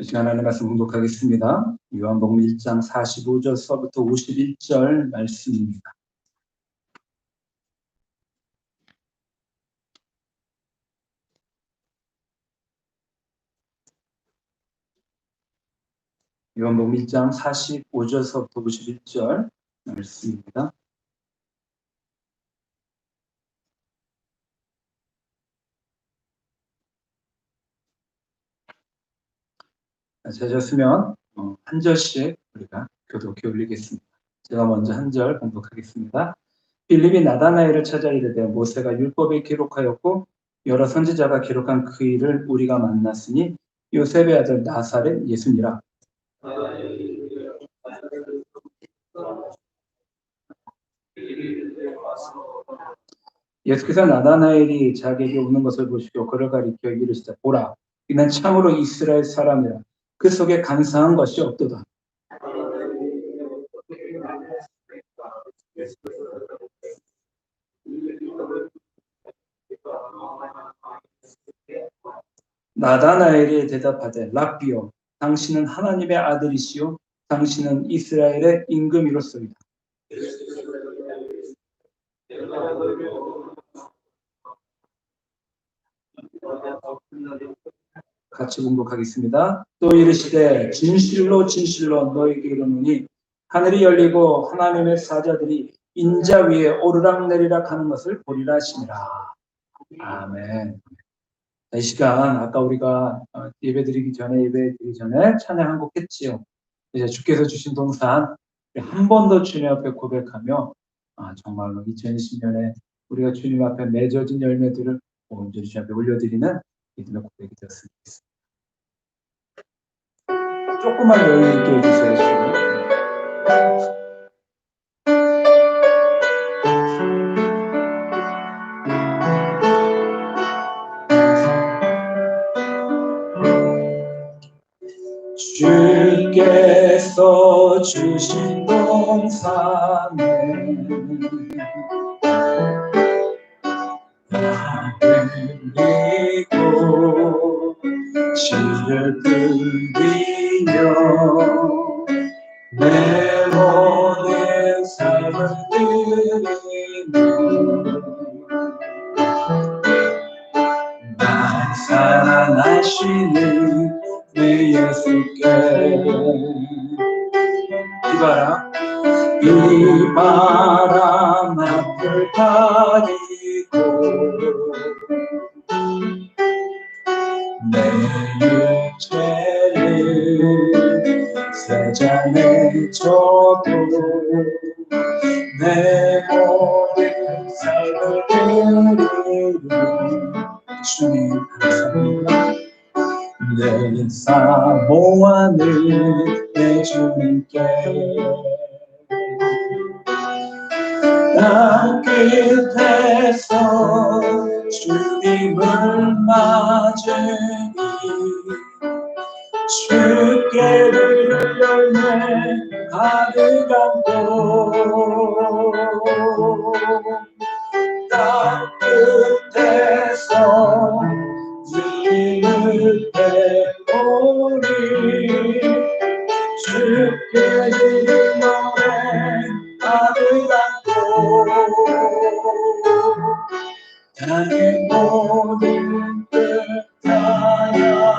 시간 하나님 말씀 공독하겠습니다. 요한복음 1장 45절서부터 51절 말씀입니다. 요한복음 1장 45절서부터 51절 말씀입니다. 찾았으면 한 절씩 우리가 교독해 올리겠습니다. 제가 먼저 한 절 공독하겠습니다. 빌립이 나다나엘을 찾아 이르되 모세가 율법에 기록하였고 여러 선지자가 기록한 그 일을 우리가 만났으니 요셉의 아들 나사렛 예수니라. 예수께서 나다나엘이 자기에게 오는 것을 보시고 그를 가리켜 이르시되 보라 이는 참으로 이스라엘 사람이라 그 속에 간사한 것이 없도다. 나다나엘이 대답하되 랍비요 당신은 하나님의 아들이시요 당신은 이스라엘의 임금이로소이다. 같이 공독하겠습니다. 또 이르시되 진실로 진실로 너희에게 이르노니 하늘이 열리고 하나님의 사자들이 인자 위에 오르락내리락 하는 것을 보리라 하시니라. 아멘. 이 시간 아까 우리가 예배드리기 전에 찬양 한 곡 했지요. 이제 주께서 주신 동산 한 번 더 주님 앞에 고백하며 정말로 2020년에 우리가 주님 앞에 맺어진 열매들을 온전히 주님 앞에 올려드리는 믿음의 고백이 되었으면 좋겠습니다. 조금만 여유 있게 해주세요. 주께서 주신 동산에 흘리고 씨를 뿌리며 내 모든 삶을 드리며 날 사랑하시는 내 예수께 이 바람 앞을 가리고 내 육체를 세 잔에 줘도 내 모든 삶을 드리는 주님 감사합니다. 내 사모하는 내 주님께 땅 끝에서 주님을 맞으니 주께 드릴 열매 가득한 도 땅 끝에서 주님을 배우니 주께 드릴 노래 가득한 도 땅의 모든 뜻 하나라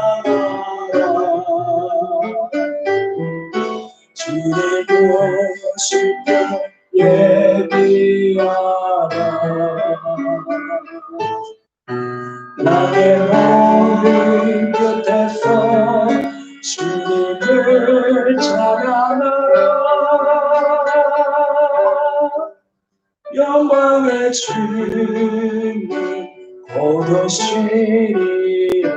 주의 교실때 예비하라 나의 모든 끝에서 주님을 찬양하라 영광의 주님 곧 오시리라.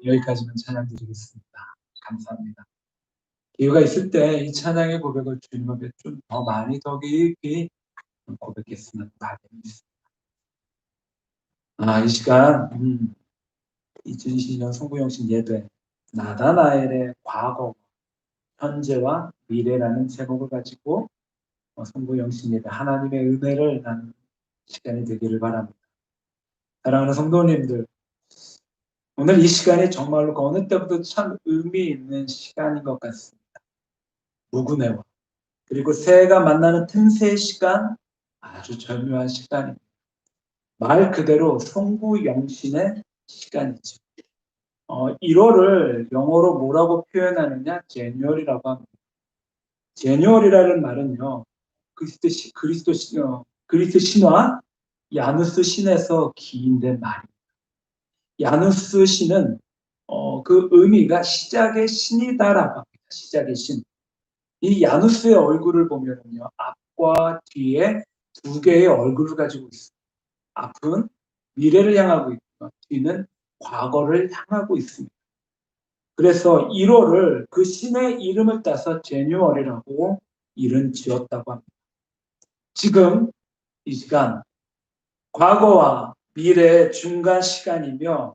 여기까지만 찬양 드리겠습니다. 감사합니다. 기회가 있을 때 이 찬양의 고백을 주님 앞에 좀 더 많이 더 깊이 고백했으면 바랍니다. 이 시간 2020년 성부영신 예배 나다나엘의 과거, 현재와 미래라는 제목을 가지고 성부영신 예배 하나님의 은혜를 나누는 시간이 되기를 바랍니다. 사랑하는 성도님들, 오늘 이 시간이 정말로 그 어느 때보다 참 의미 있는 시간인 것 같습니다. 무구네와 그리고 새해가 만나는 틈새의 시간, 아주 절묘한 시간입니다. 말 그대로 송구영신의 시간이죠. 1월을 영어로 뭐라고 표현하느냐? 제뉴얼이라고 합니다. 제뉴얼이라는 말은요, 그리스도 신화 야누스 신에서 기인된 말입니다. 야누스 신은 그 의미가 시작의 신이다라고 합니다. 시작의 신. 이 야누스의 얼굴을 보면요, 앞과 뒤에 두 개의 얼굴을 가지고 있습니다. 앞은 미래를 향하고 있고 뒤는 과거를 향하고 있습니다. 그래서 1월을 그 신의 이름을 따서 제뉴얼이라고 이름 지었다고 합니다. 지금 이 시간 과거와 미래의 중간 시간이며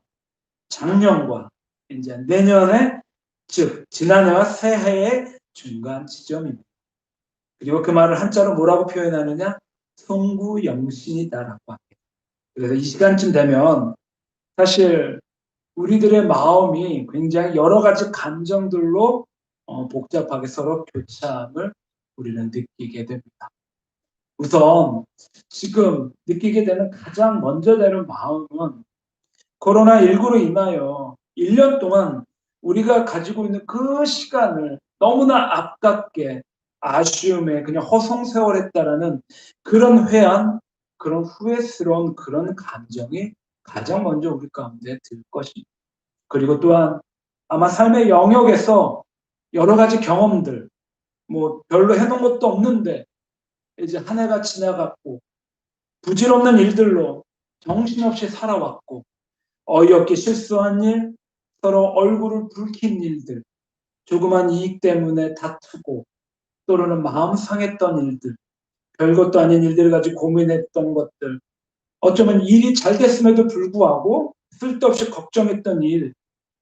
작년과 이제 내년에 즉 지난해와 새해의 중간 지점입니다. 그리고 그 말을 한자로 뭐라고 표현하느냐? 송구영신이다라고 합니다. 그래서 이 시간쯤 되면 사실 우리들의 마음이 굉장히 여러 가지 감정들로 복잡하게 서로 교차함을 우리는 느끼게 됩니다. 우선 지금 느끼게 되는 가장 먼저 되는 마음은 코로나19로 인하여 1년 동안 우리가 가지고 있는 그 시간을 너무나 아깝게 아쉬움에 그냥 허송세월했다라는 그런 회한, 그런 후회스러운 그런 감정이 가장 먼저 우리 가운데 들 것입니다. 그리고 또한 아마 삶의 영역에서 여러 가지 경험들, 뭐 별로 해놓은 것도 없는데 이제 한 해가 지나갔고 부질없는 일들로 정신없이 살아왔고 어이없게 실수한 일, 서로 얼굴을 붉힌 일들, 조그만 이익 때문에 다투고 또는 마음 상했던 일들, 별것도 아닌 일들을 가지고 고민했던 것들, 어쩌면 일이 잘 됐음에도 불구하고 쓸데없이 걱정했던 일,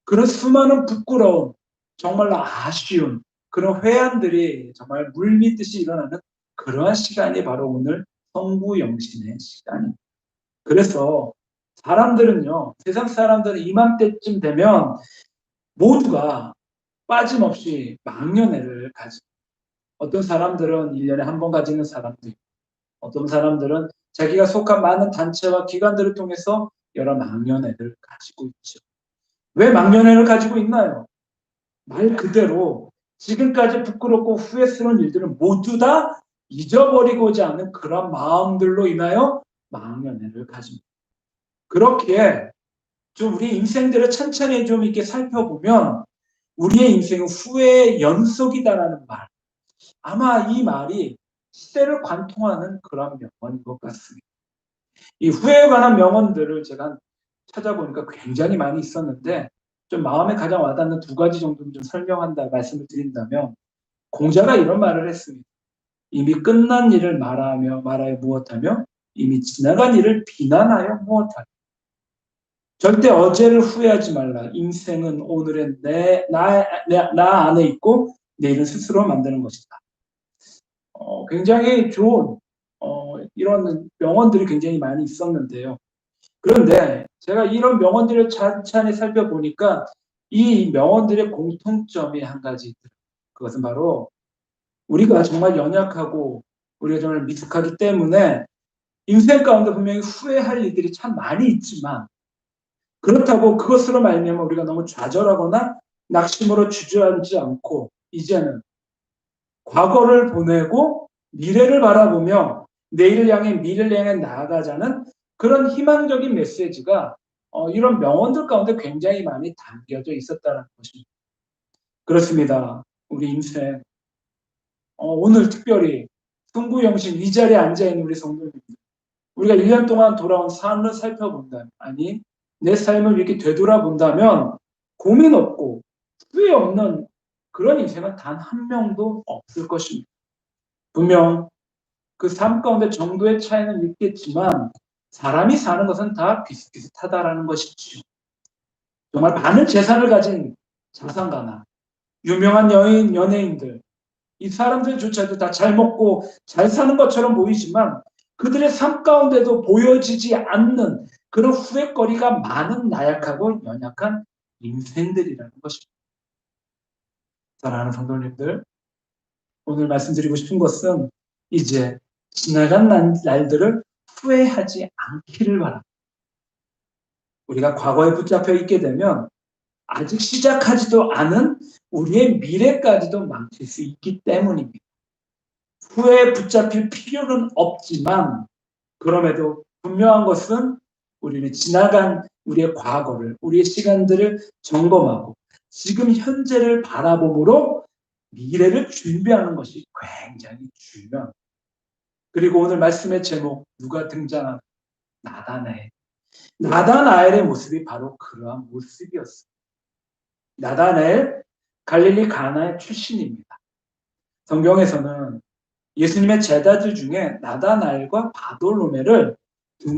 그런 수많은 부끄러움, 정말로 아쉬운 그런 회한들이 정말 물밀듯이 일어나는 그러한 시간이 바로 오늘 성부영신의 시간입니다. 그래서 사람들은요, 세상 사람들은 이맘때쯤 되면 모두가 빠짐없이 망년회를 가집니다. 어떤 사람들은 1년에 한 번 가지는 사람도 있고, 어떤 사람들은 자기가 속한 많은 단체와 기관들을 통해서 여러 망년회를 가지고 있죠. 왜 망년회를 가지고 있나요? 말 그대로 지금까지 부끄럽고 후회스러운 일들은 모두 다 잊어버리고자 하는 그런 마음들로 인하여 망년회를 가집니다. 그렇게 좀 우리 인생들을 천천히 좀 이렇게 살펴보면 우리의 인생은 후회의 연속이다라는 말. 아마 이 말이 시대를 관통하는 그런 명언인 것 같습니다. 이 후회에 관한 명언들을 제가 찾아보니까 굉장히 많이 있었는데 좀 마음에 가장 와닿는 두 가지 정도는 좀 설명한다 말씀을 드린다면 공자가 이런 말을 했습니다. 이미 끝난 일을 말하여 무엇하며 이미 지나간 일을 비난하여 무엇하며 절대 어제를 후회하지 말라. 인생은 오늘의 나 안에 있고 내일은 스스로 만드는 것이다. 굉장히 좋은 이런 명언들이 굉장히 많이 있었는데요. 그런데 제가 이런 명언들을 찬찬히 살펴보니까 이 명언들의 공통점이 한 가지 있더라고요. 그것은 바로 우리가 정말 연약하고 우리가 정말 미숙하기 때문에 인생 가운데 분명히 후회할 일들이 참 많이 있지만 그렇다고 그것으로 말미암아 우리가 너무 좌절하거나 낙심으로 주저앉지 않고 이제는 과거를 보내고 미래를 바라보며 내일을 향해 미래를 향해 나아가자는 그런 희망적인 메시지가 이런 명언들 가운데 굉장히 많이 담겨져 있었다는 것입니다. 그렇습니다. 우리 인생 오늘 특별히 승부영신 이 자리에 앉아있는 우리 성도님들 우리가 1년 동안 돌아온 삶을 살펴본다면 아니 내 삶을 이렇게 되돌아본다면 고민 없고 후회 없는 그런 인생은 단 한 명도 없을 것입니다. 분명 그 삶 가운데 정도의 차이는 있겠지만 사람이 사는 것은 다 비슷비슷하다라는 것이죠. 정말 많은 재산을 가진 자산가나 유명한 연예인들 이 사람들조차도 다 잘 먹고 잘 사는 것처럼 보이지만 그들의 삶 가운데도 보여지지 않는 그런 후회거리가 많은 나약하고 연약한 인생들이라는 것입니다. 사랑하는 성도님들, 오늘 말씀드리고 싶은 것은 이제 지나간 날들을 후회하지 않기를 바랍니다. 우리가 과거에 붙잡혀 있게 되면 아직 시작하지도 않은 우리의 미래까지도 망칠 수 있기 때문입니다. 후회에 붙잡힐 필요는 없지만 그럼에도 분명한 것은 우리는 지나간 우리의 과거를, 우리의 시간들을 점검하고 지금 현재를 바라봄으로 미래를 준비하는 것이 굉장히 중요합니다. 그리고 오늘 말씀의 제목 누가 등장한 나다나엘. 나다나엘의 모습이 바로 그러한 모습이었습니다. 나다나엘 갈릴리 가나의 출신입니다. 성경에서는 예수님의 제자들 중에 나다나엘과 바돌로메를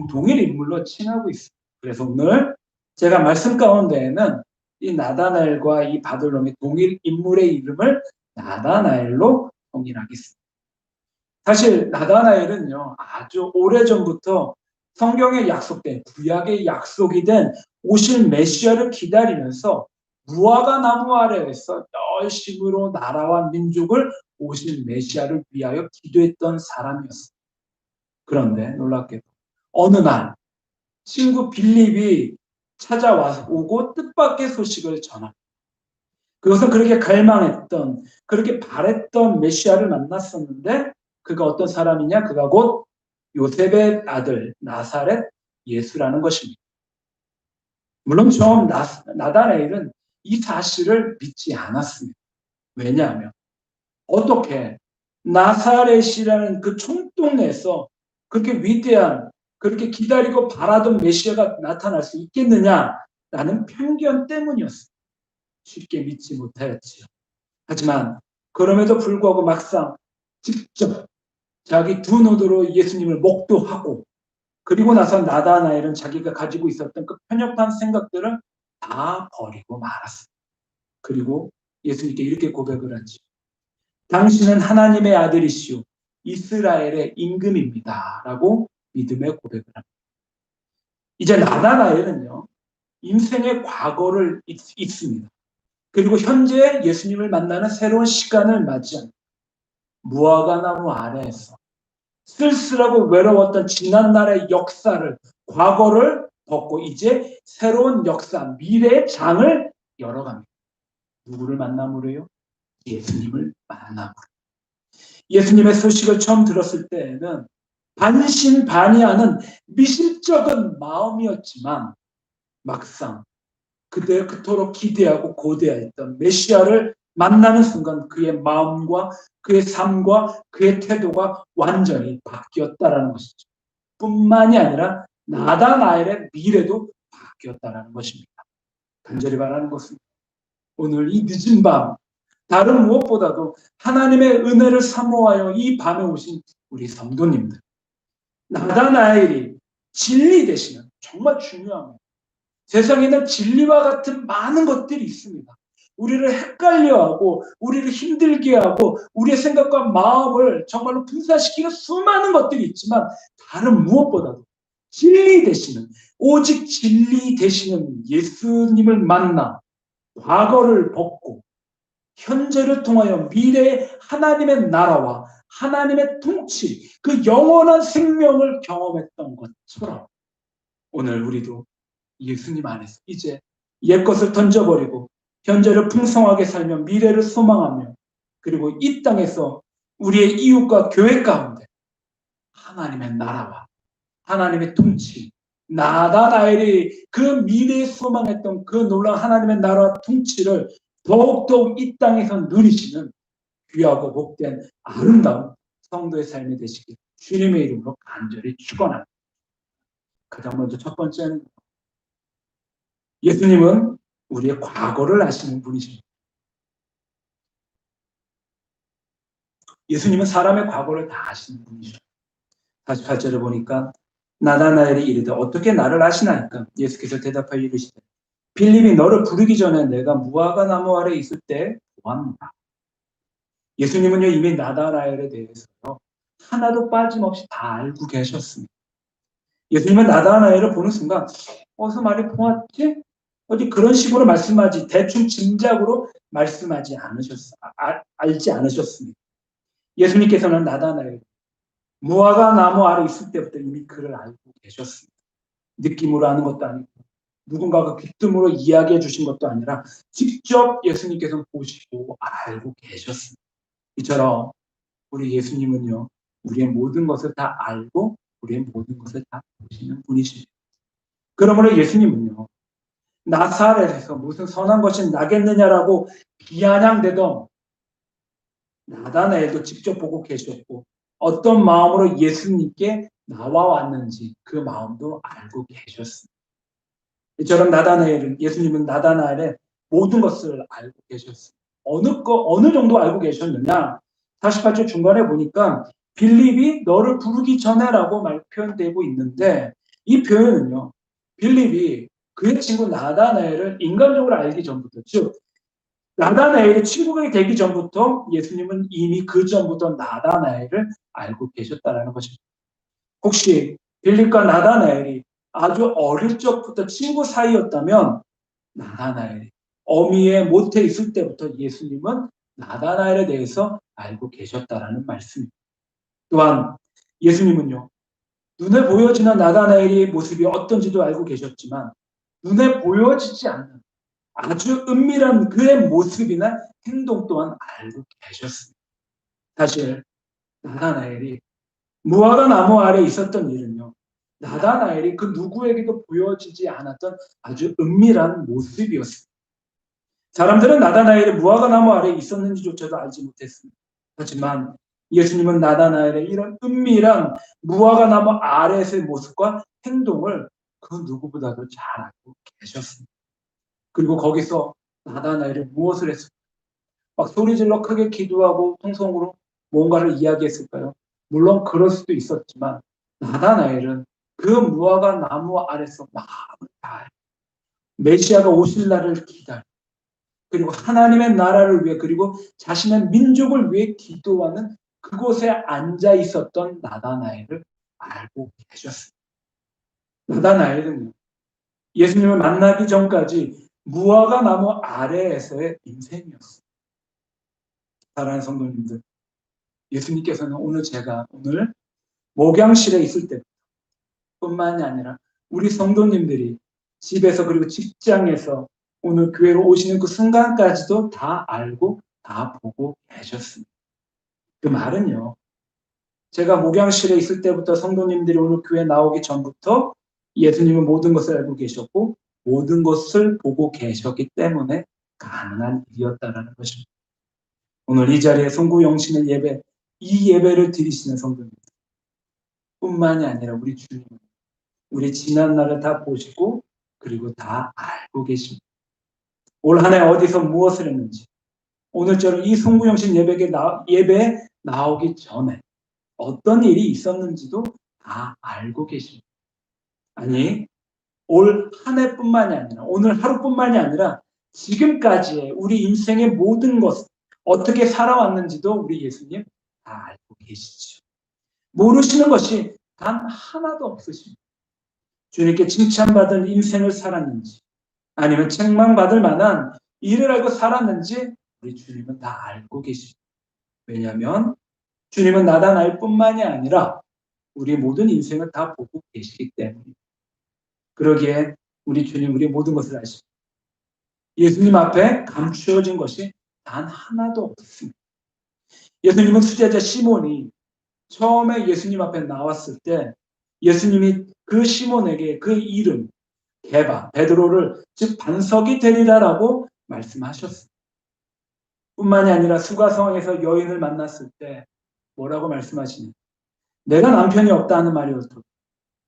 동일 인물로 칭하고 있습니다. 그래서 오늘 제가 말씀 가운데에는 이 나다나엘과 이 바돌로메 동일 인물의 이름을 나다나엘로 통일하겠습니다. 사실 나다나엘은요, 아주 오래전부터 성경에 약속된, 구약의 약속이 된 오실 메시아를 기다리면서 무화과 나무 아래에서 열심으로 나라와 민족을 오실 메시아를 위하여 기도했던 사람이었습니다. 그런데 놀랍게도 어느 날 친구 빌립이 찾아오고 뜻밖의 소식을 전합니다. 그것은 그렇게 갈망했던, 그렇게 바랬던 메시아를 만났었는데 그가 어떤 사람이냐? 그가 곧 요셉의 아들 나사렛 예수라는 것입니다. 물론 처음 나다나엘은 이 사실을 믿지 않았습니다. 왜냐하면 어떻게 나사렛이라는 그 총동네에서 그렇게 위대한, 그렇게 기다리고 바라던 메시아가 나타날 수 있겠느냐라는 편견 때문이었습니다. 쉽게 믿지 못하였지요. 하지만 그럼에도 불구하고 막상 직접 자기 두 눈으로 예수님을 목도하고 그리고 나서 나다나엘은 자기가 가지고 있었던 그 편협한 생각들을 다 버리고 말았습니다. 그리고 예수님께 이렇게 고백을 하지. 당신은 하나님의 아들이시오 이스라엘의 임금입니다. 라고 믿음의 고백을 합니다. 이제 나다나엘은요, 인생의 과거를 잊습니다. 그리고 현재 예수님을 만나는 새로운 시간을 맞이합니다. 무화과 나무 아래에서 쓸쓸하고 외로웠던 지난날의 역사를, 과거를 벗고 이제 새로운 역사, 미래의 장을 열어갑니다. 누구를 만남으로요? 예수님을 만남으로. 예수님의 소식을 처음 들었을 때에는 반신반의하는 미심쩍은 마음이었지만 막상 그때 그토록 기대하고 고대했던 메시아를 만나는 순간 그의 마음과 그의 삶과 그의 태도가 완전히 바뀌었다라는 것이죠. 뿐만이 아니라 나다나엘의 미래도 바뀌었다라는 것입니다. 간절히 바라는 것은 오늘 이 늦은 밤 다른 무엇보다도 하나님의 은혜를 사모하여 이 밤에 오신 우리 성도님들, 나다나엘이 진리 되시는, 정말 중요합니다. 세상에는 진리와 같은 많은 것들이 있습니다. 우리를 헷갈려하고 우리를 힘들게 하고 우리의 생각과 마음을 정말로 분산시키는 수많은 것들이 있지만 다른 무엇보다도 진리 되시는, 오직 진리 되시는 예수님을 만나 과거를 벗고 현재를 통하여 미래의 하나님의 나라와 하나님의 통치, 그 영원한 생명을 경험했던 것처럼 오늘 우리도 예수님 안에서 이제 옛것을 던져버리고 현재를 풍성하게 살며 미래를 소망하며 그리고 이 땅에서 우리의 이웃과 교회 가운데 하나님의 나라와 하나님의 통치, 나다나엘이 그 미래에 소망했던 그 놀라운 하나님의 나라와 통치를 더욱더욱 이 땅에서 누리시는 귀하고 복된 아름다운 성도의 삶이 되시길 주님의 이름으로 간절히 축원합니다. 가장 먼저 첫 번째는 예수님은 우리의 과거를 아시는 분이십니다. 예수님은 사람의 과거를 다 아시는 분이십니다. 48절에 보니까 나다나엘이 이르되 어떻게 나를 아시나이까? 예수께서 대답하여 이르시되 빌립이 너를 부르기 전에 내가 무화과 나무 아래 있을 때 보았노라. 예수님은요 이미 나다나엘에 대해서 하나도 빠짐없이 다 알고 계셨습니다. 예수님은 나다나엘을 보는 순간 어디서 말이 통했지? 어디 그런 식으로 말씀하지 대충 짐작으로 말씀하지 알지 않으셨습니다. 예수님께서는 나다나엘 무화과 나무 아래 있을 때부터 이미 그를 알고 계셨습니다. 느낌으로 아는 것도 아니고 누군가가 귀뜸으로 이야기해 주신 것도 아니라 직접 예수님께서 보시고 알고 계셨습니다. 이처럼 우리 예수님은요, 우리의 모든 것을 다 알고 우리의 모든 것을 다 보시는 분이십니다. 그러므로 예수님은요, 나사렛에서 무슨 선한 것이 나겠느냐라고 비아냥대던 나다나엘도 직접 보고 계셨고 어떤 마음으로 예수님께 나와왔는지 그 마음도 알고 계셨습니다. 이처럼 예수님은 나다나엘의 모든 것을 알고 계셨습니다. 어느 정도 알고 계셨느냐? 48절 중간에 보니까 빌립이 너를 부르기 전에라고 표현되고 있는데 이 표현은요. 빌립이 그의 친구 나다나엘을 인간적으로 알기 전부터 즉 나다나엘의 친구가 되기 전부터 예수님은 이미 그 전부터 나다나엘을 알고 계셨다는 것입니다. 혹시 빌립과 나다나엘이 아주 어릴 적부터 친구 사이였다면 나다나엘이 어미의 모태에 있을 때부터 예수님은 나다나엘에 대해서 알고 계셨다라는 말씀입니다. 또한 예수님은요. 눈에 보여지는 나다나엘의 모습이 어떤지도 알고 계셨지만 눈에 보여지지 않는 아주 은밀한 그의 모습이나 행동 또한 알고 계셨습니다. 사실 나다나엘이 무화과 나무 아래 있었던 일은요. 나다나엘이 그 누구에게도 보여지지 않았던 아주 은밀한 모습이었습니다. 사람들은 나다나엘이 무화과 나무 아래 있었는지조차도 알지 못했습니다. 하지만 예수님은 나다나엘의 이런 은밀한 무화과 나무 아래에서의 모습과 행동을 그 누구보다도 잘 알고 계셨습니다. 그리고 거기서 나다나엘이 무엇을 했을까요? 막 소리질러 크게 기도하고 통성으로 뭔가를 이야기했을까요? 물론 그럴 수도 있었지만 나다나엘은 그 무화과 나무 아래서 마음을 다해 메시아가 오실 날을 기다려 그리고 하나님의 나라를 위해 그리고 자신의 민족을 위해 기도하는 그곳에 앉아 있었던 나다나엘을 알고 계셨습니다. 나다나엘은 예수님을 만나기 전까지 무화과 나무 아래에서의 인생이었습니다. 사랑하는 성도님들, 예수님께서는 오늘 목양실에 있을 때뿐만이 아니라 우리 성도님들이 집에서 그리고 직장에서 오늘 교회로 오시는 그 순간까지도 다 알고 다 보고 계셨습니다. 그 말은요. 제가 목양실에 있을 때부터 성도님들이 오늘 교회 나오기 전부터 예수님은 모든 것을 알고 계셨고 모든 것을 보고 계셨기 때문에 가능한 일이었다는 것입니다. 오늘 이 자리에 송구영신의 예배, 이 예배를 드리시는 성도님들 뿐만이 아니라 우리 주님은 우리 지난 날을 다 보시고 그리고 다 알고 계십니다. 올 한 해 어디서 무엇을 했는지 오늘처럼 이 송구영신 예배에 나오기 전에 어떤 일이 있었는지도 다 알고 계십니다. 아니 올 한 해뿐만이 아니라 오늘 하루뿐만이 아니라 지금까지의 우리 인생의 모든 것 어떻게 살아왔는지도 우리 예수님 다 알고 계시죠. 모르시는 것이 단 하나도 없으십니다. 주님께 칭찬받을 인생을 살았는지 아니면 책망받을 만한 일을 알고 살았는지 우리 주님은 다 알고 계십니다. 왜냐하면 주님은 나다나엘 뿐만이 아니라 우리 모든 인생을 다 보고 계시기 때문입니다. 그러기에 우리 주님 우리 모든 것을 아십니다. 예수님 앞에 감추어진 것이 단 하나도 없습니다. 예수님은 수제자 시몬이 처음에 예수님 앞에 나왔을 때 예수님이 그 시몬에게 그 이름 베드로를 즉 반석이 되리라라고 말씀하셨습니다. 뿐만이 아니라 수가성에서 여인을 만났을 때 뭐라고 말씀하시냐? 내가 남편이 없다는 말이었고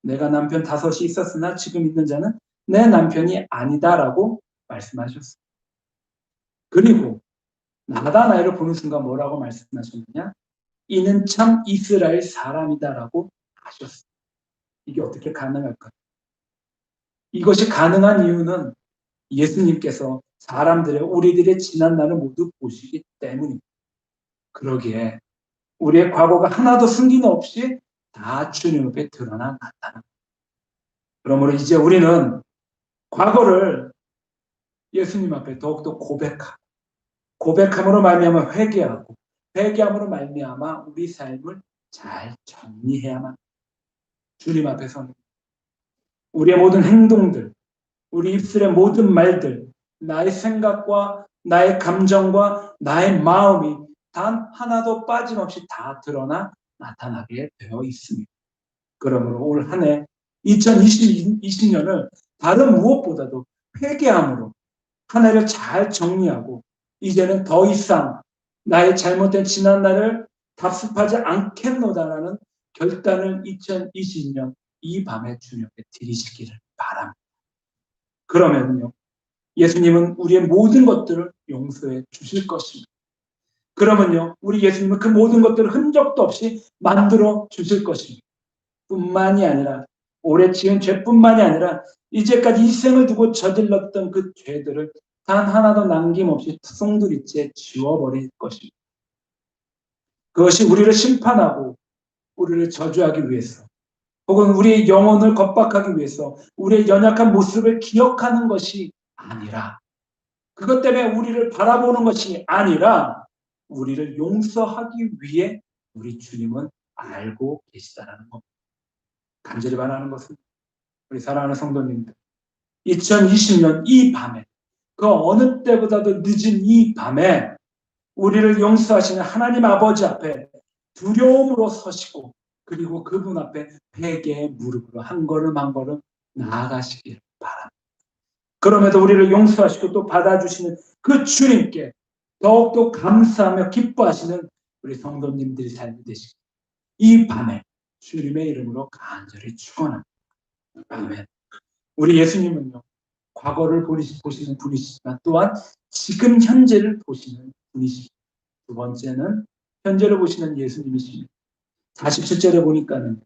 내가 남편 5이 있었으나 지금 있는 자는 내 남편이 아니다라고 말씀하셨습니다. 그리고 나다나엘을 보는 순간 뭐라고 말씀하셨느냐? 이는 참 이스라엘 사람이다라고 하셨습니다. 이게 어떻게 가능할까요? 이것이 가능한 이유는 예수님께서 우리들의 지난 날을 모두 보시기 때문입니다. 그러기에 우리의 과거가 하나도 승긴 없이 다 주님 앞에 드러나 나타납니다. 그러므로 이제 우리는 과거를 예수님 앞에 더욱더 고백함으로 말미암아 회개하고, 회개함으로 말미암아 우리 삶을 잘 정리해야만 주님 앞에서는 우리의 모든 행동들, 우리 입술의 모든 말들, 나의 생각과 나의 감정과 나의 마음이 단 하나도 빠짐없이 다 드러나 나타나게 되어 있습니다. 그러므로 올 한 해 2020년을 다른 무엇보다도 회개함으로 한 해를 잘 정리하고, 이제는 더 이상 나의 잘못된 지난날을 답습하지 않겠노다라는 결단을 2020년 이 밤에 주님께 드리시기를 바랍니다. 그러면요, 예수님은 우리의 모든 것들을 용서해 주실 것입니다. 그러면요, 우리 예수님은 그 모든 것들을 흔적도 없이 만들어 주실 것입니다. 뿐만이 아니라, 오래 지은 죄뿐만이 아니라 이제까지 이 생을 두고 저질렀던 그 죄들을 단 하나도 남김없이 투성들이째 지워버릴 것입니다. 그것이 우리를 심판하고 우리를 저주하기 위해서, 혹은 우리의 영혼을 겁박하기 위해서 우리의 연약한 모습을 기억하는 것이 아니라, 그것 때문에 우리를 바라보는 것이 아니라 우리를 용서하기 위해 우리 주님은 알고 계시다는 겁니다. 간절히 바라는 것은, 우리 사랑하는 성도님들, 2020년 이 밤에, 그 어느 때보다도 늦은 이 밤에 우리를 용서하시는 하나님 아버지 앞에 두려움으로 서시고, 그리고 그분 앞에 회개의 무릎으로 한 걸음 한 걸음 나아가시길 바랍니다. 그럼에도 우리를 용서하시고 또 받아주시는 그 주님께 더욱더 감사하며 기뻐하시는 우리 성도님들이 삶이 되시길 이 밤에 주님의 이름으로 간절히 축원합니다. 아멘. 우리 예수님은요, 과거를 보시는 분이시지만 또한 지금 현재를 보시는 분이십니다. 두 번째는 현재를 보시는 예수님이십니다. 47절에 보니까는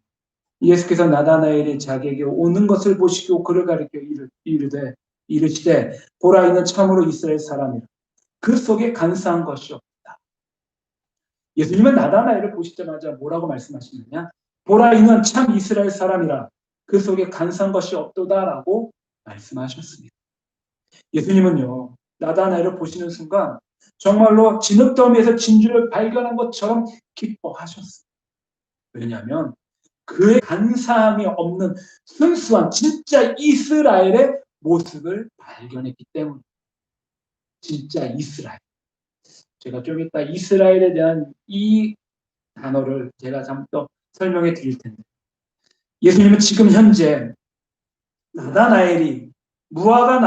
예수께서 나다나엘이 자기에게 오는 것을 보시고 그를 가리켜 이르시되 보라, 이는 참으로 이스라엘 사람이라, 그 속에 간사한 것이 없다. 예수님은 나다나엘을 보시자마자 뭐라고 말씀하시느냐? 보라, 이는 참 이스라엘 사람이라, 그 속에 간사한 것이 없도다라고 말씀하셨습니다. 예수님은요, 나다나엘을 보시는 순간 정말로 진흙더미에서 진주를 발견한 것처럼 기뻐하셨어요. 왜냐하면 그의 간사함이 없는 순수한 진짜 이스라엘의 모습을 발견했기 때문에. 진짜 이스라엘. 제가 좀 이따 이스라엘에 대한 이 단어를 제가 좀 더 설명해 드릴 텐데, 예수님은 지금 현재 나다나엘이 무화과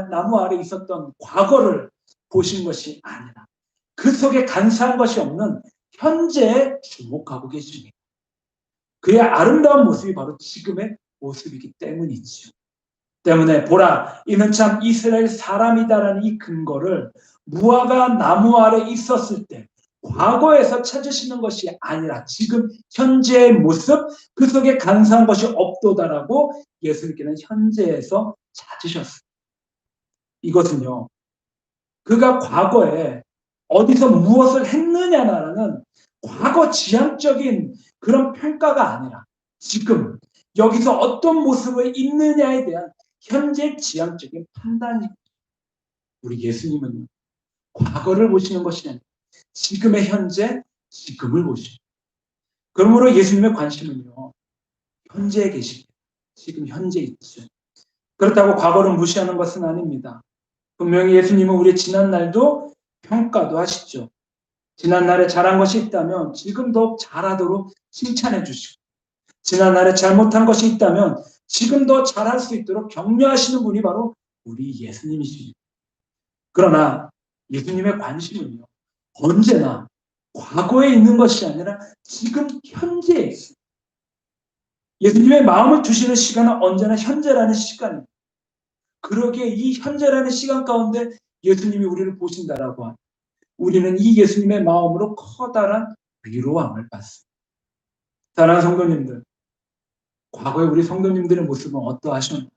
나무 아래 있었던 과거를 보신 것이 아니라 그 속에 간사한 것이 없는 현재에 주목하고 계십니다. 그의 아름다운 모습이 바로 지금의 모습이기 때문이지요. 때문에 보라, 이는 참 이스라엘 사람이다라는 이 근거를 무화과 나무 아래 있었을 때 과거에서 찾으시는 것이 아니라 지금 현재의 모습, 그 속에 간사한 것이 없도다라고 예수님께는 현재에서 찾으셨어요. 이것은요, 그가 과거에 어디서 무엇을 했느냐라는 과거 지향적인 그런 평가가 아니라 지금 여기서 어떤 모습을 있느냐에 대한 현재 지향적인 판단이. 우리 예수님은 과거를 보시는 것이 아니라 지금의 현재, 지금을 보시고, 그러므로 예수님의 관심은요, 현재에 계십니다. 지금 현재 있죠. 그렇다고 과거를 무시하는 것은 아닙니다. 분명히 예수님은 우리의 지난 날도 평가도 하시죠. 지난 날에 잘한 것이 있다면 지금 더 잘하도록 칭찬해 주시고, 지난 날에 잘못한 것이 있다면 지금 더 잘할 수 있도록 격려하시는 분이 바로 우리 예수님이십니다. 그러나 예수님의 관심은요, 언제나 과거에 있는 것이 아니라 지금 현재에 있습니다. 예수님의 마음을 두시는 시간은 언제나 현재라는 시간입니다. 그러기에 이 현재라는 시간 가운데 예수님이 우리를 보신다라고 하면 우리는 이 예수님의 마음으로 커다란 위로함을 받습니다. 사랑하는 성도님들, 과거에 우리 성도님들의 모습은 어떠하셨나요?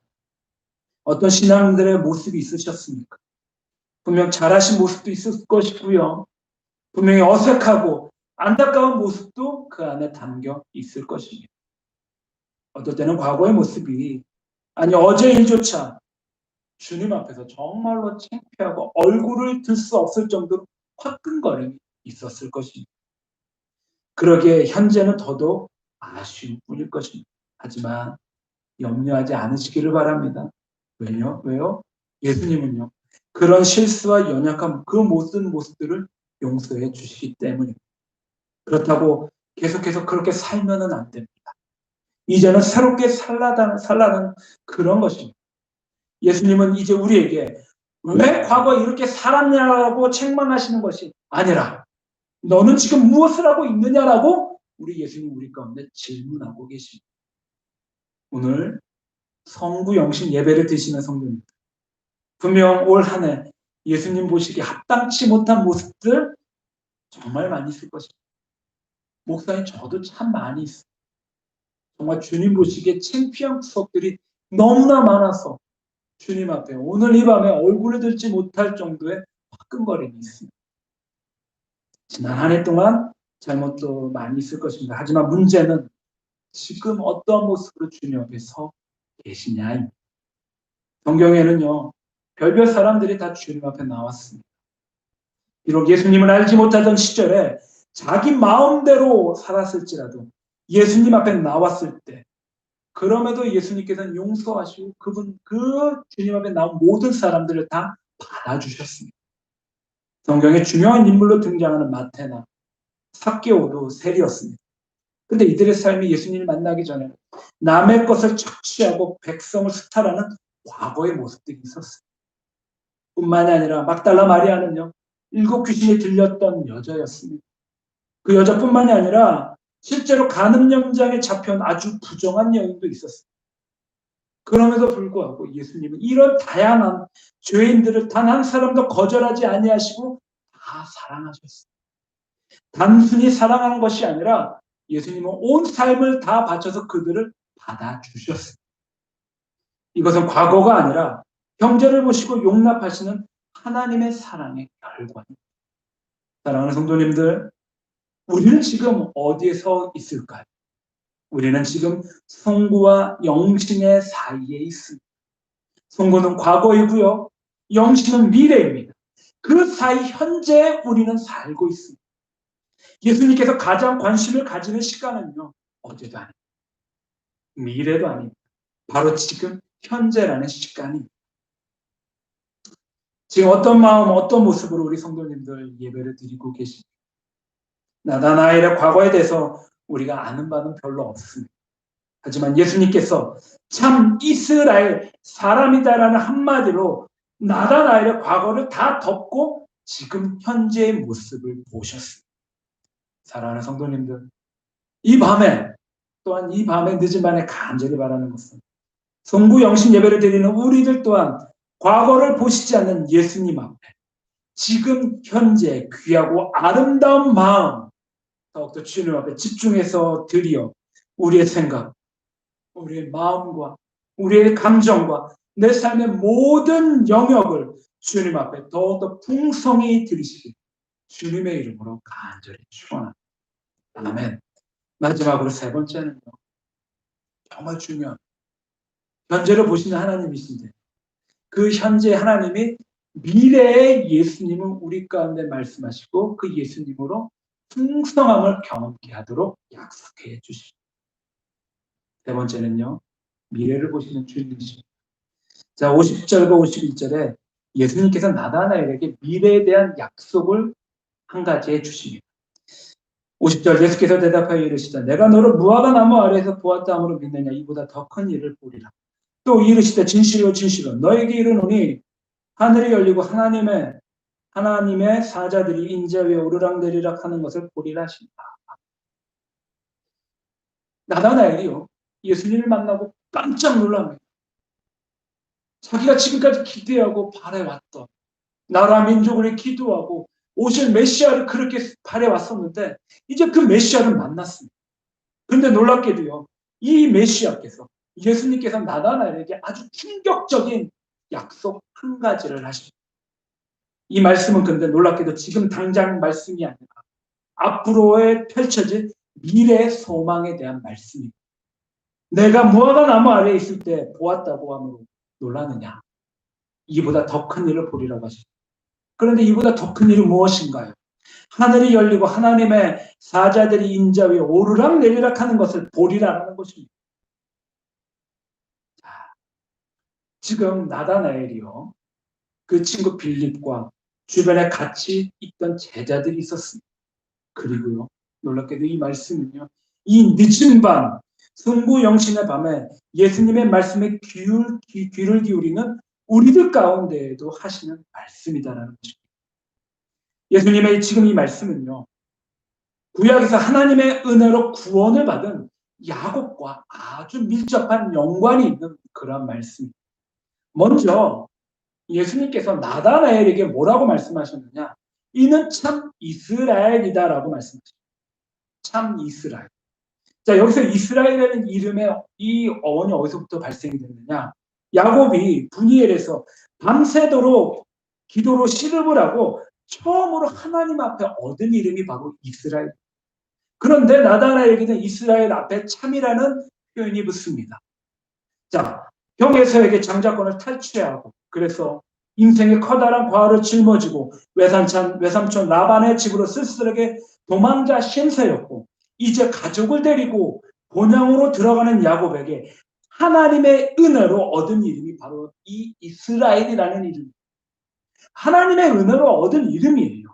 어떤 신앙들의 모습이 있으셨습니까? 분명 잘하신 모습도 있을 것이고요. 분명히 어색하고 안타까운 모습도 그 안에 담겨 있을 것입니다. 어떨 때는 과거의 모습이 아니 어제 일조차 주님 앞에서 정말로 창피하고 얼굴을 들 수 없을 정도로 화끈거림이 있었을 것입니다. 그러기에 현재는 더더욱 아쉬울 뿐일 것입니다. 하지만 염려하지 않으시기를 바랍니다. 왜요? 예수님은요, 그런 실수와 연약함, 그 모든 모습들을 용서해 주시기 때문입니다. 그렇다고 계속해서 그렇게 살면은 안 됩니다. 이제는 새롭게 살라는 그런 것입니다. 예수님은 이제 우리에게 왜 과거에 이렇게 살았냐라고 책망하시는 것이 아니라 너는 지금 무엇을 하고 있느냐라고 우리 예수님 우리 가운데 질문하고 계십니다. 오늘 성부 영신 예배를 드시는 성도입니다. 분명 올 한 해 예수님 보시기에 합당치 못한 모습들 정말 많이 있을 것입니다. 목사님 저도 참 많이 있어요. 정말 주님 보시기에 창피한 구석들이 너무나 많아서 주님 앞에 오늘 이 밤에 얼굴을 들지 못할 정도의 화끈거림이 있습니다. 지난 한 해 동안 잘못도 많이 있을 것입니다. 하지만 문제는 지금 어떠한 모습으로 주님 앞에 서 계시냐입니다. 성경에는요, 별별 사람들이 다 주님 앞에 나왔습니다. 비록 예수님을 알지 못하던 시절에 자기 마음대로 살았을지라도 예수님 앞에 나왔을 때 그럼에도 예수님께서는 용서하시고 그 주님 앞에 나온 모든 사람들을 다 받아주셨습니다. 성경에 중요한 인물로 등장하는 마태나 삭개오도 세리였습니다. 근데 이들의 삶이 예수님을 만나기 전에 남의 것을 착취하고 백성을 수탈하는 과거의 모습들이 있었어요. 뿐만이 아니라 막달라 마리아는요, 7 귀신이 들렸던 여자였습니다. 그 여자뿐만이 아니라 실제로 간음영장에 잡혀온 아주 부정한 여인도 있었어요. 그럼에도 불구하고 예수님은 이런 다양한 죄인들을 단 한 사람도 거절하지 아니하시고 다 사랑하셨어요. 단순히 사랑하는 것이 아니라 예수님은 온 삶을 다 바쳐서 그들을 받아주셨어요. 이것은 과거가 아니라 형제를 보시고 용납하시는 하나님의 사랑의 결과입니다. 사랑하는 성도님들, 우리는 지금 어디에 서 있을까요? 우리는 지금 성구와 영신의 사이에 있습니다. 성구는 과거이고요. 영신은 미래입니다. 그 사이 현재에 우리는 살고 있습니다. 예수님께서 가장 관심을 가지는 시간은요, 어제도 아닙니다. 미래도 아닙니다. 바로 지금 현재라는 시간입니다. 지금 어떤 마음, 어떤 모습으로 우리 성도님들 예배를 드리고 계십니까? 나다나엘의 과거에 대해서 우리가 아는 바는 별로 없습니다. 하지만 예수님께서 참 이스라엘 사람이다라는 한마디로 나다나엘의 과거를 다 덮고 지금 현재의 모습을 보셨습니다. 사랑하는 성도님들, 이 밤에 또한 이 밤에 늦은 밤에 간절히 바라는 것은 성구 영신 예배를 드리는 우리들 또한 과거를 보시지 않는 예수님 앞에 지금 현재 귀하고 아름다운 마음 더욱더 주님 앞에 집중해서 드리어 우리의 생각, 우리의 마음과 우리의 감정과 내 삶의 모든 영역을 주님 앞에 더욱더 풍성히 드리시길 주님의 이름으로 간절히 축원합니다. 아멘. 마지막으로 세 번째는요. 정말 중요한 현재를 보시는 하나님이신데 그 현재 하나님이 미래의 예수님을 우리 가운데 말씀하시고 그 예수님으로 풍성함을 경험케 하도록 약속해 주십니다. 세 번째는요. 미래를 보시는 주님이십니다. 자, 50절과 51절에 예수님께서 나다나엘에게 미래에 대한 약속을 한 가지 해주십니다. 50절 예수께서 대답하여 이르시되 내가 너를 무화과 나무 아래에서 보았다 함으로 믿느냐 이보다 더 큰 일을 보리라. 또 이르시되 진실로 진실로 너에게 이르노니 하늘이 열리고 하나님의 사자들이 인자 위에 오르락내리락 하는 것을 보리라 하신다. 나다나엘이요. 예수님을 만나고 깜짝 놀랍니다. 자기가 지금까지 기대하고 바래왔던 나라 민족을 기도하고 오실 메시아를 그렇게 바래왔었는데 이제 그 메시아를 만났습니다. 그런데 놀랍게도요. 이 메시아께서 예수님께서 나다나엘에게 아주 충격적인 약속 한 가지를 하십니다. 이 말씀은 근데 놀랍게도 지금 당장 말씀이 아니라 앞으로의 펼쳐질 미래의 소망에 대한 말씀입니다. 내가 무화과 나무 아래에 있을 때 보았다고 함으로 놀라느냐? 이보다 더 큰 일을 보리라고 하시죠. 그런데 이보다 더 큰 일은 무엇인가요? 하늘이 열리고 하나님의 사자들이 인자 위에 오르락 내리락 하는 것을 보리라는 것입니다. 지금 나다나엘이요, 그 친구 빌립과 주변에 같이 있던 제자들이 있었습니다. 그리고요, 놀랍게도 이 말씀은요, 이 늦은 밤, 승부영신의 밤에 예수님의 말씀에 귀를 기울이는 우리들 가운데에도 하시는 말씀이다라는 것입니다. 예수님의 지금 이 말씀은요, 구약에서 하나님의 은혜로 구원을 받은 야곱과 아주 밀접한 연관이 있는 그런 말씀입니다. 먼저 예수님께서 나다나엘에게 뭐라고 말씀하셨느냐? 이는 참 이스라엘이다라고 말씀하셨습니다. 참 이스라엘. 자, 여기서 이스라엘이라는 이름의 이 어원이 어디서부터 발생이 됐느냐? 야곱이 분이엘에서 밤새도록 기도로 씨름을 하고 처음으로 하나님 앞에 얻은 이름이 바로 이스라엘. 그런데 나다나엘에게는 이스라엘 앞에 참이라는 표현이 붙습니다. 자, 형에서에게 장자권을 탈취하고, 그래서 인생의 커다란 과를 짊어지고 외삼촌 라반의 집으로 쓸쓸하게 도망자 신세였고, 이제 가족을 데리고 본향으로 들어가는 야곱에게 하나님의 은혜로 얻은 이름이 바로 이 이스라엘이라는 이름입니다. 하나님의 은혜로 얻은 이름이에요.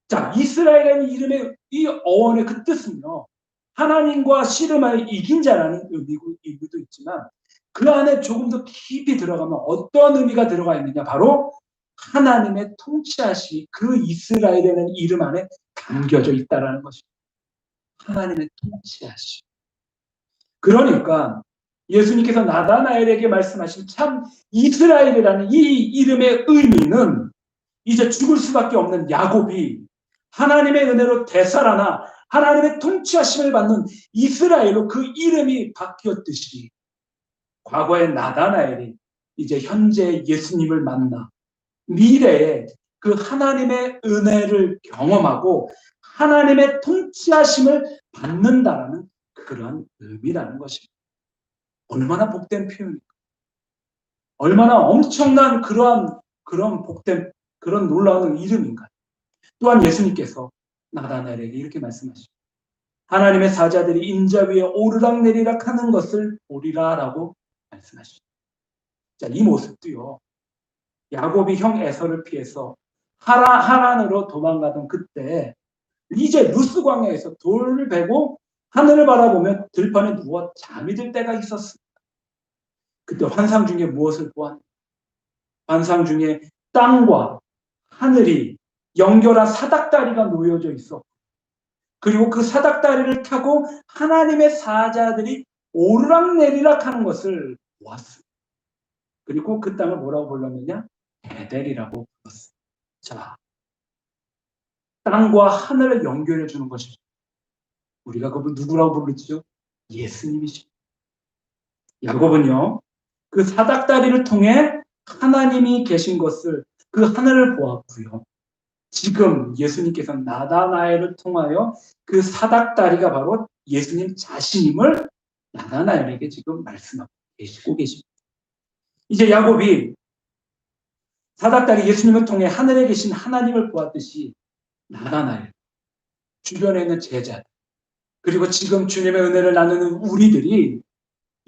자, 이스라엘이라는 이름의 이 어원의 그 뜻은요, 하나님과 씨름하여 이긴 자라는 의미도 있지만, 그 안에 조금 더 깊이 들어가면 어떤 의미가 들어가 있느냐? 바로 하나님의 통치하시, 그 이스라엘이라는 이름 안에 담겨져 있다라는 것입니다. 하나님의 통치하시. 그러니까 예수님께서 나다나엘에게 말씀하신 참 이스라엘이라는 이 이름의 의미는, 이제 죽을 수밖에 없는 야곱이 하나님의 은혜로 되살아나 하나님의 통치하심을 받는 이스라엘로 그 이름이 바뀌었듯이, 과거의 나다나엘이 이제 현재 예수님을 만나 미래에 그 하나님의 은혜를 경험하고 하나님의 통치하심을 받는다라는 그러한 의미라는 것입니다. 얼마나 복된 표현입니까? 얼마나 엄청난 그런 복된, 그런 놀라운 이름인가요? 또한 예수님께서 나다나엘에게 이렇게 말씀하시죠. 하나님의 사자들이 인자 위에 오르락 내리락 하는 것을 보리라라고 말씀하시죠. 자, 이 모습도요, 야곱이 형 에서를 피해서 하란으로 도망가던 그때 이제 루스 광야에서 돌을 베고 하늘을 바라보며 들판에 누워 잠이 들 때가 있었습니다. 그때 환상 중에 무엇을 보았냐? 환상 중에 땅과 하늘이 연결한 사닥다리가 놓여져 있어. 그리고 그 사닥다리를 타고 하나님의 사자들이 오르락 내리락 하는 것을 보았습니다. 그리고 그 땅을 뭐라고 불렀느냐? 에델이라고 불렀어요. 자, 땅과 하늘을 연결해 주는 것이죠. 우리가 그분 누구라고 부르죠? 예수님이시죠. 야곱은요, 그 사닥다리를 통해 하나님이 계신 것을, 그 하늘을 보았고요. 지금 예수님께서 나다나엘을 통하여 그 사닥다리가 바로 예수님 자신임을 나다나엘에게 지금 말씀하고 계십니다. 이제 야곱이 사닥다리 예수님을 통해 하늘에 계신 하나님을 보았듯이 나다나엘, 주변에 있는 제자들, 그리고 지금 주님의 은혜를 나누는 우리들이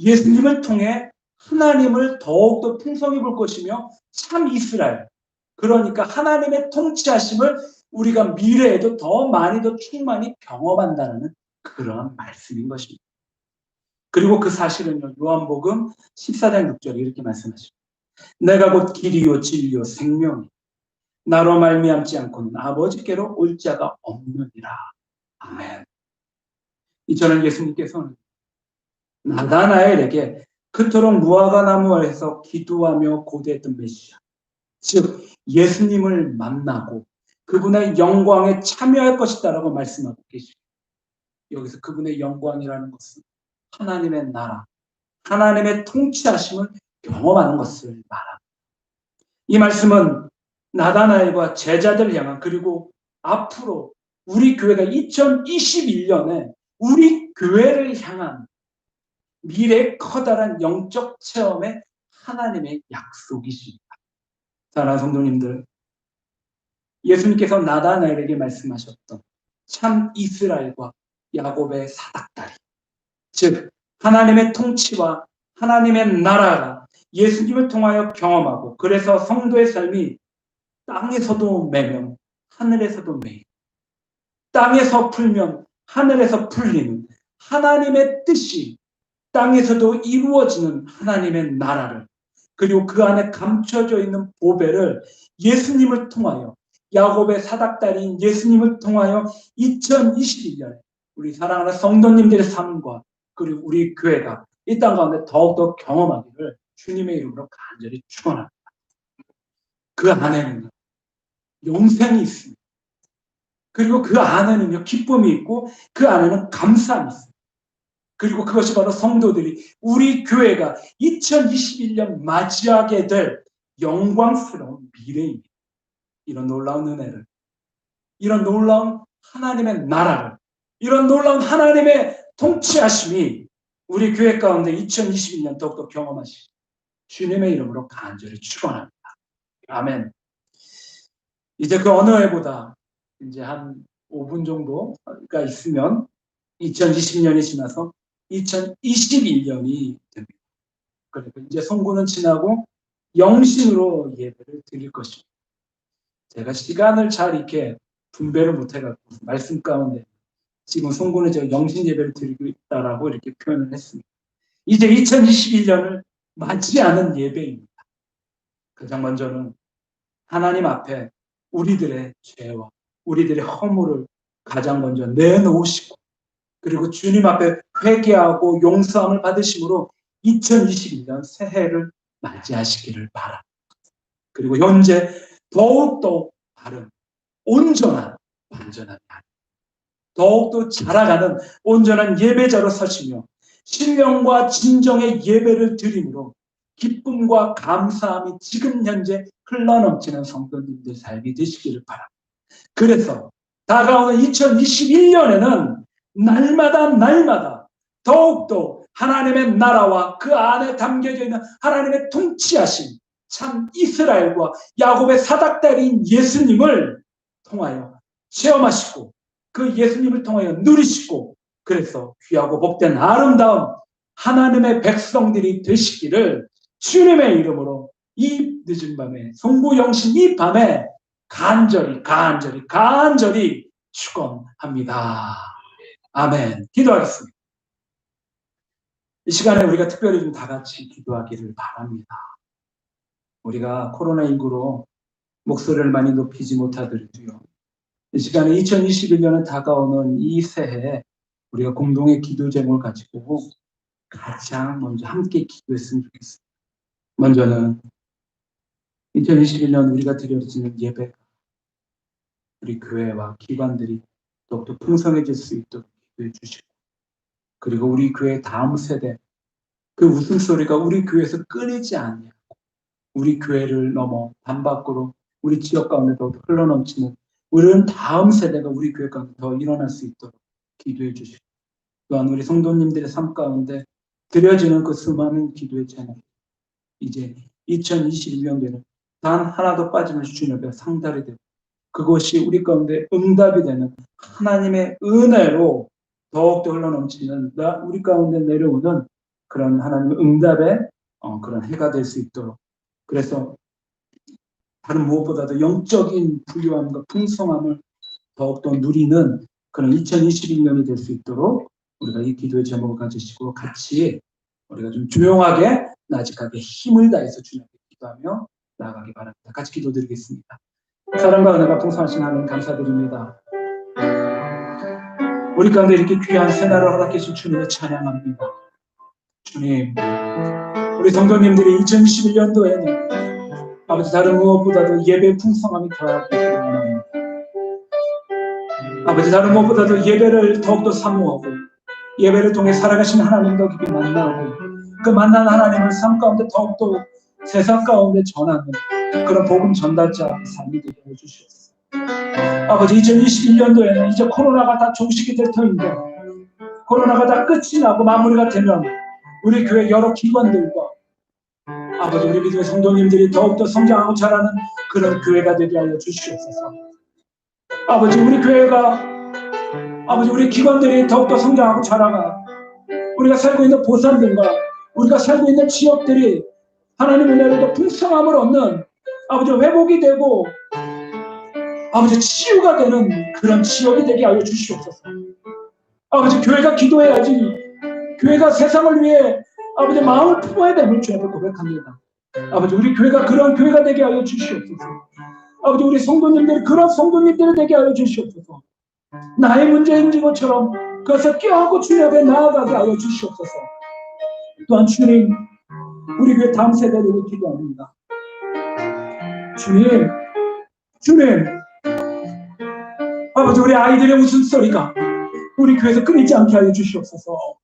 예수님을 통해 하나님을 더욱더 풍성히 볼 것이며 참 이스라엘, 그러니까 하나님의 통치하심을 우리가 미래에도 더 많이 더 충만히 경험한다는 그런 말씀인 것입니다. 그리고 그 사실은요, 요한복음 14장 6절에 이렇게 말씀하시죠. 내가 곧 길이요 진리요 생명이 나로 말미암지 않고는 아버지께로 올 자가 없느니라. 아멘. 이처럼 예수님께서는 나다나엘에게 그토록 무화과 나무 아래서 기도하며 고대했던 메시아, 즉 예수님을 만나고 그분의 영광에 참여할 것이다라고 말씀하고 계십니다. 여기서 그분의 영광이라는 것은 하나님의 나라, 하나님의 통치하심을 경험하는 것을 말합니다. 이 말씀은 나다나엘과 제자들을 향한, 그리고 앞으로 우리 교회가 2021년에 우리 교회를 향한 미래의 커다란 영적 체험의 하나님의 약속이십니다. 사랑하는 성도님들, 예수님께서 나다나엘에게 말씀하셨던 참 이스라엘과 야곱의 사닥다리, 즉 하나님의 통치와 하나님의 나라가 예수님을 통하여 경험하고, 그래서 성도의 삶이 땅에서도 매면 하늘에서도 매이고, 땅에서 풀면 하늘에서 풀리는 하나님의 뜻이 땅에서도 이루어지는 하나님의 나라를, 그리고 그 안에 감춰져 있는 보배를 예수님을 통하여, 야곱의 사닥다리인 예수님을 통하여 2021년에 우리 사랑하는 성도님들의 삶과 그리고 우리 교회가 이 땅 가운데 더욱더 경험하기를 주님의 이름으로 간절히 축원합니다. 그 안에는 영생이 있습니다. 그리고 그 안에는요, 기쁨이 있고 그 안에는 감사함이 있습니다. 그리고 그것이 바로 성도들이, 우리 교회가 2021년 맞이하게 될 영광스러운 미래입니다. 이런 놀라운 은혜를, 이런 놀라운 하나님의 나라를, 이런 놀라운 하나님의 통치하심이 우리 교회 가운데 2021년 더욱더 경험하시고 주님의 이름으로 간절히 축원합니다. 아멘. 이제 그 어느 해보다 이제 한 5분 정도가 있으면 2020년이 지나서 2021년이 됩니다. 그래서 이제 송구는 지나고 영신으로 예배를 드릴 것입니다. 제가 시간을 잘 이렇게 분배를 못해갖고 말씀 가운데 지금 송구는 제가 영신 예배를 드리고 있다라고 이렇게 표현을 했습니다. 이제 2021년을 맞이하는 예배입니다. 가장 먼저는 하나님 앞에 우리들의 죄와 우리들의 허물을 가장 먼저 내놓으시고, 그리고 주님 앞에 회개하고 용서함을 받으심으로 2021년 새해를 맞이하시기를 바랍니다. 그리고 현재 더욱더 바른, 온전한, 완전한 날, 더욱더 자라가는 온전한 예배자로 서시며 신령과 진정의 예배를 드림으로 기쁨과 감사함이 지금 현재 흘러넘치는 성도님들 삶이 되시기를 바랍니다. 그래서 다가오는 2021년에는 날마다 더욱더 하나님의 나라와 그 안에 담겨져 있는 하나님의 통치하심, 참 이스라엘과 야곱의 사닥다리인 예수님을 통하여 체험하시고, 그 예수님을 통하여 누리시고, 그래서 귀하고 복된 아름다운 하나님의 백성들이 되시기를 주님의 이름으로 이 늦은 밤에, 송구영신 이 밤에 간절히 축원합니다. 아멘. 기도하겠습니다. 이 시간에 우리가 특별히 좀 다 같이 기도하기를 바랍니다. 우리가 코로나19로 목소리를 많이 높이지 못하더라도요, 이 시간에 2021년은 다가오는 이 새해에 우리가 공동의 기도 제목을 가지고 가장 먼저 함께 기도했으면 좋겠습니다. 먼저는 2021년 우리가 드려지는 예배가 우리 교회와 기관들이 더욱더 풍성해질 수 있도록 기도해 주시고, 그리고 우리 교회 다음 세대, 그 웃음소리가 우리 교회에서 끊이지 않냐고, 우리 교회를 넘어 단 밖으로 우리 지역 가운데 더 흘러넘치는 우리는 다음 세대가 우리 교회 가운데 더 일어날 수 있도록 기도해 주시고, 또한 우리 성도님들의 삶 가운데 드려지는 그 수많은 기도의 제목, 이제 2021년도에는 단 하나도 빠짐없이 주님 앞에 상달이 되고, 그것이 우리 가운데 응답이 되는 하나님의 은혜로 더욱더 흘러넘치는 우리 가운데 내려오는 그런 하나님의 응답의 그런 해가 될 수 있도록, 그래서 다른 무엇보다도 영적인 부유함과 풍성함을 더욱더 누리는 그런 2021년이 될 수 있도록 우리가 이 기도의 제목을 가지시고 같이 우리가 좀 조용하게 나직하게 힘을 다해서 주님께 기도하며 나아가기 바랍니다. 같이 기도드리겠습니다. 사랑과 은혜가 풍성하신 하나님 감사드립니다. 우리 가운데 이렇게 귀한 새날을 허락해 주신 주님을 찬양합니다. 주님, 우리 성도님들이 2021년도에는 아버지 다른 무엇보다도 예배 풍성함이 더하기를 원합니다. 아버지 다른 무엇보다도 예배를 더욱더 사모하고, 예배를 통해 살아가신 하나님 더 깊이 만나고, 그 만난 하나님을 삶 가운데 더욱더 세상 가운데 전하는 그런 복음 전달자 삶이 되게 해주시옵소서. 아버지 2021년도에는 이제 코로나가 다 종식이 될 터인데, 코로나가 다 끝이 나고 마무리가 되면 우리 교회 여러 기관들과 아버지 우리 믿음의 성도님들이 더욱더 성장하고 자라는 그런 교회가 되게 하여 주시옵소서. 아버지 우리 교회가 아버지 우리 기관들이 더욱더 성장하고 자라가 우리가 살고 있는 보산들과 우리가 살고 있는 지역들이 하나님의 나라의 풍성함을 얻는 아버지 회복이 되고 아버지 치유가 되는 그런 지역이 되게 하여 주시옵소서. 아버지 교회가 기도해야지 교회가 세상을 위해 아버지 마음을 품어야 됨을 주 앞에 고백합니다. 아버지 우리 교회가 그런 교회가 되게 하여 주시옵소서. 아버지 우리 성도님들이 그런 성도님들이 되게 하여 주시옵소서. 나의 문제인 것처럼 그것을 껴안고 주님 앞에 나아가게 하여 주시옵소서. 또한 주님 우리 교회 다음 세대를 기도합니다. 주님 아버지 우리 아이들의 웃음소리가 우리 교회에서 끊이지 않게 하여 주시옵소서.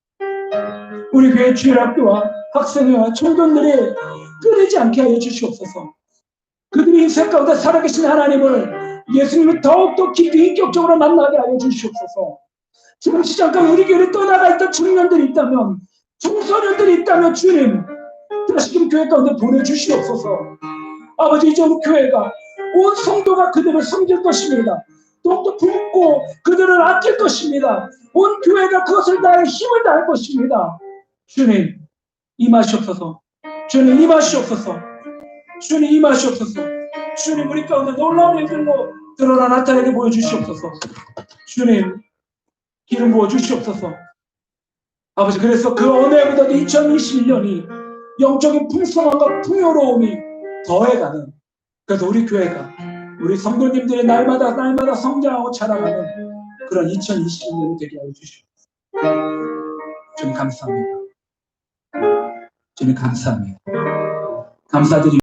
우리 교회 주일학교와 학생회와 청년들이 끊이지 않게 하여 주시옵소서. 그들이 인생 가운데 살아계신 하나님을 예수님을 더욱더 깊이 인격적으로 만나게 하여 주시옵소서. 잠시 잠깐 우리 교회를 떠나가 있던 청년들이 있다면 청소년들이 있다면 주님 다시금 교회 가운데 보내주시옵소서. 아버지 이제 우리 교회가 온 성도가 그들을 섬길 것입니다. 더욱더 품고 그들을 아낄 것입니다. 온 교회가 그것을 다해 힘을 다할 것입니다. 주님 임하시옵소서. 주님 임하시옵소서. 주님 임하시옵소서. 주님 우리 가운데 놀라운 일들로 드러나 나타내게 보여주시옵소서. 주님 기름 부어주시옵소서. 아버지 그래서 그 어느 해보다 2021년이 영적인 풍성함과 풍요로움이 더해가는 그래서 우리 교회가 우리 성도님들이 날마다 성장하고 자라가는 그런 2021년이 되게 하여 주시옵소서. 주님 감사합니다. 주님 감사합니다. 감사드립니다.